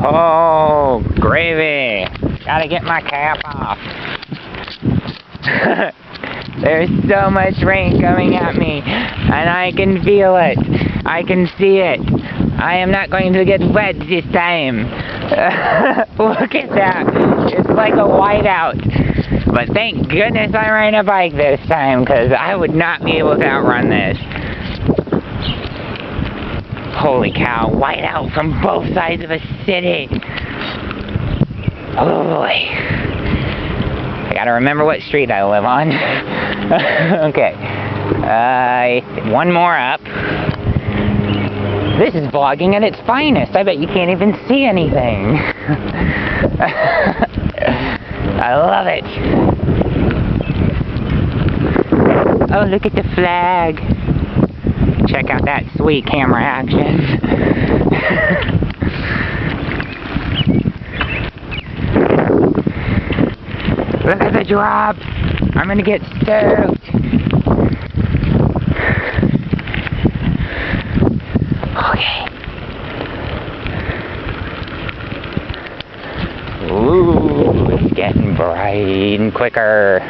Oh, gravy. Gotta get my cap off. There's so much rain coming at me, and I can feel it. I can see it. I am not going to get wet this time. Look at that. It's like a whiteout. But thank goodness I ran a bike this time, because I would not be able to outrun this. Holy cow, whiteout from both sides of a city. Oh boy. I gotta remember what street I live on. Okay. One more up. This is vlogging at its finest. I bet you can't even see anything. I love it. Oh, look at the flag. Check out that sweet camera action. Look at the drop. I'm gonna get stoked. Okay. Ooh, it's getting bright and quicker.